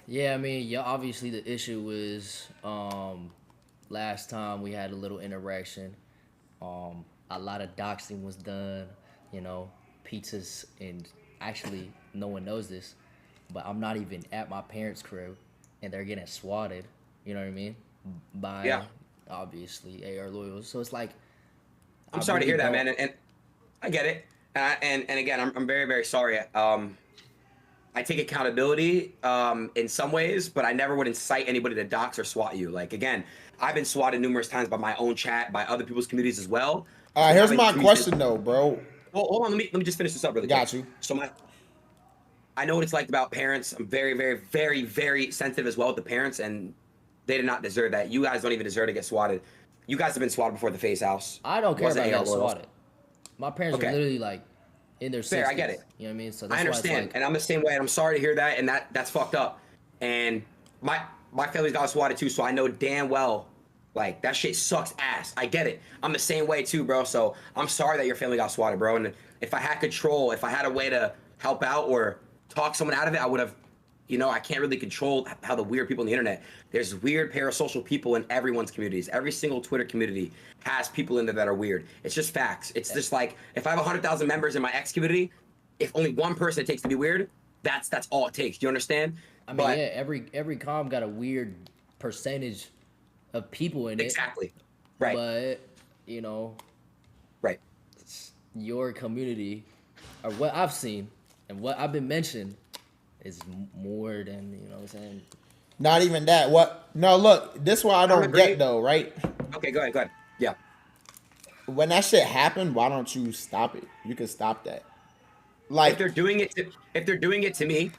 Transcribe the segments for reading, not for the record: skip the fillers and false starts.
Yeah, I mean, yeah, obviously the issue was last time we had a little interaction. A lot of doxing was done, you know, pizzas, and actually, no one knows this, but I'm not even at my parents' crib, and they're getting swatted. You know what I mean? Yeah, By obviously AR loyals. So it's like I'm I sorry to really hear that, don't. man, and I get it. And again, I'm very very sorry. I take accountability in some ways, but I never would incite anybody to dox or swat you. Like again, I've been swatted numerous times by my own chat, by other people's communities as well. All It's right, been here's happening my to me since. question though, bro. Well, hold on, let me just finish this up really quick. Got you. So I know what it's like about parents. I'm very, very, very, very sensitive as well with the parents, and they did not deserve that. You guys don't even deserve to get swatted. You guys have been swatted before at the face house. I don't It care wasn't about AR getting loyals. swatted. My parents are Okay, literally like in their fair. I get sixties. it. You know what I mean? So I that's why it's understand, like and I'm the same way. And I'm sorry to hear that, and that's fucked up. And my family's got swatted too, so I know damn well, like that shit sucks ass. I get it. I'm the same way too, bro. So I'm sorry that your family got swatted, bro. And if I had control, if I had a way to help out or talk someone out of it, I would have. You know, I can't really control how the weird people on the internet. There's weird parasocial people in everyone's communities. Every single Twitter community has people in there that are weird. It's just facts. It's just like if I have 100,000 members in my X community, if only one person it takes to be weird, that's all it takes. Do you understand? I mean, But yeah, every com got a weird percentage of people in it, exactly, right, but you know, right. your community or what I've seen and what I've been mentioned is more than, you know what I'm saying. Not even that. What? No, look. This one I I don't don't get agree. though, right? Okay, go ahead, go ahead. Yeah. When that shit happened, why don't you stop it? You can stop that. If Like, they're doing it, if they're doing it to me,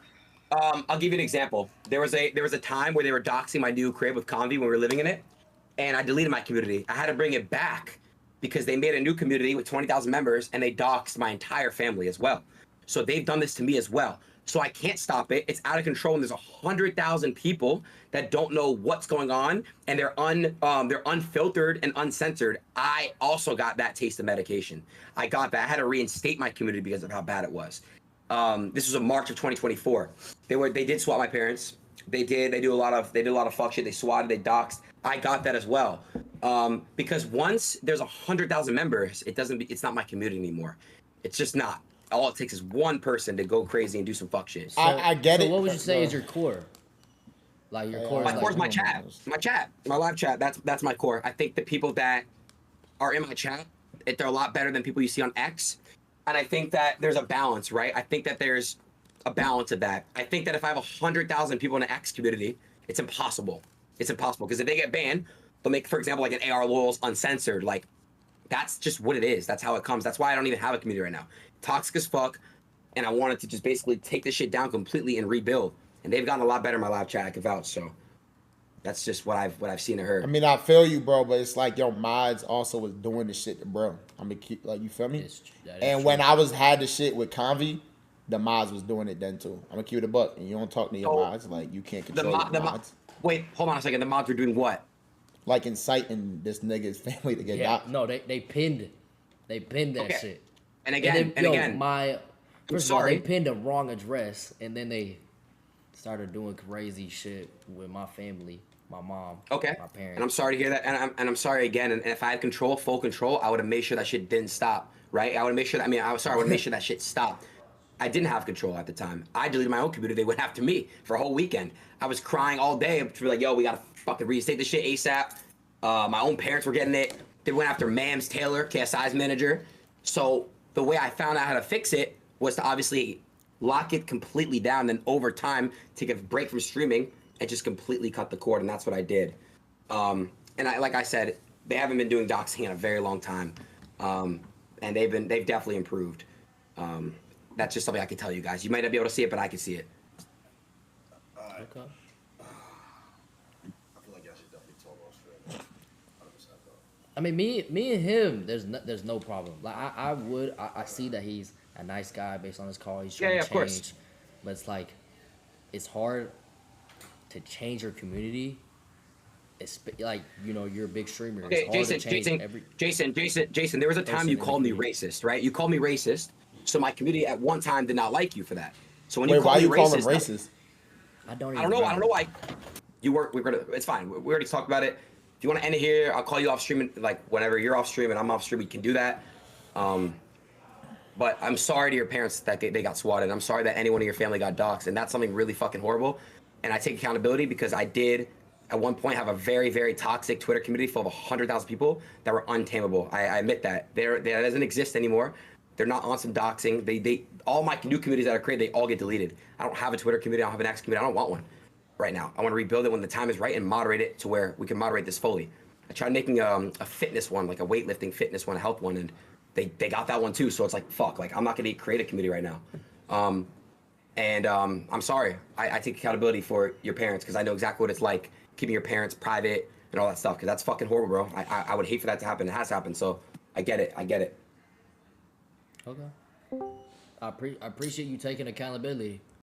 I'll give you an example. There was a time where they were doxing my new crib with Convi when we were living in it, and I deleted my community. I had to bring it back because they made a new community with 20,000 members and they doxed my entire family as well. So they've done this to me as well. So I can't stop it. It's out of control, and there's 100,000 people that don't know what's going on, and they're unfiltered and uncensored. I also got that taste of medication. I got that. I had to reinstate my community because of how bad it was. This was in March of 2024. They did swat my parents. They did a lot of fuck shit. They swatted, they doxed. I got that as well. Because once there's 100,000 members, it's not my community anymore. It's just not. All it takes is one person to go crazy and do some fuck shit. So I get so it. what would you say No. is your core? Like your core My is core like is my live chat. That's my core. I think the people that are in my chat, they're a lot better than people you see on X, and I think that there's a balance, right? I think that there's a balance of that. I think that if I have 100,000 people in the X community, it's impossible. It's impossible because if they get banned, they'll make, for example, like an AR loyals uncensored. Like that's just what it is. That's how it comes. That's why I don't even have a community right now. Toxic as fuck, and I wanted to just basically take this shit down completely and rebuild. And they've gotten a lot better in my live chat. I can vouch. So that's just what I've seen and I heard. mean, I feel you, bro, but it's like your mods also was doing the shit to bro. I mean, keep like you feel me? that is And true. when I was had the shit with Convi, the mods was doing it then too. I'm gonna keep it a buck, and you don't talk to your So mods like you can't the control mod, your mods. wait, hold on a second. The mods were doing what? Like inciting this nigga's family to get Yeah, doxxed. no, they pinned that Okay. shit. And And again, then and yo, again, my I'm first of all, they sorry. pinned a wrong address, and then they started doing crazy shit with my family, my mom, Okay. my And I'm parents. sorry to hear that. And I'm sorry again. And if I had control, full control, I would have made sure that shit didn't stop. Right? I would have made sure that, I mean, I was sorry, I would have made sure that shit stopped. I didn't have control at the time. I deleted my own computer. They went after me for a whole weekend. I was crying all day to be like, yo, we gotta fucking reinstate this shit ASAP. My own parents were getting it. They went after Mams Taylor, KSI's manager. So the way I found out how to fix it was to obviously lock it completely down, then over time take a break from streaming and just completely cut the cord, and that's what I did. And like I said, they haven't been doing doxing in a very long time, and they've definitely improved. That's just something I can tell you guys. You might not be able to see it, but I can see it. Okay. I feel like y'all should definitely talk off straight. 100% though. I mean, me and him, there's no problem. Like I see that he's a nice guy based on his call. He's Yeah, trying yeah, to of course. change, but it's like it's hard to change your community. It's like you're a big streamer. It's Okay, hard to Jason, change Jason, every Jason, Jason, Jason. There was a time person you in the called me community. racist, right? You called me racist, so my community at one time did not like you for that. So when you Wait, why called me you call him racist, racist? I don't I even don't know. I don't know remember. why. You were. We're gonna. It's fine. We already talked about it. If you want to end it here, I'll call you off stream. Like whenever you're off stream and I'm off stream, we can do that. But I'm sorry to your parents that they got swatted. I'm sorry that anyone in your family got doxxed, and that's something really fucking horrible. And I take accountability because I did at one point have a very, very toxic Twitter community full of 100,000 people that were untamable. I admit that. That doesn't exist anymore. They're not on some doxing. They all my new communities that are created, they all get deleted. I don't have a Twitter community. I don't have an X community. I don't want one right now. I want to rebuild it when the time is right and moderate it to where we can moderate this fully. I tried making a fitness one, like a weightlifting fitness one, a health one, and they got that one too. So it's like, fuck, like I'm not going to create a community right now. I'm sorry. I take accountability for your parents because I know exactly what it's like keeping your parents private and all that stuff because that's fucking horrible, bro. I would hate for that to happen. It has happened. So I get it. I get it. Okay. I appreciate you taking accountability.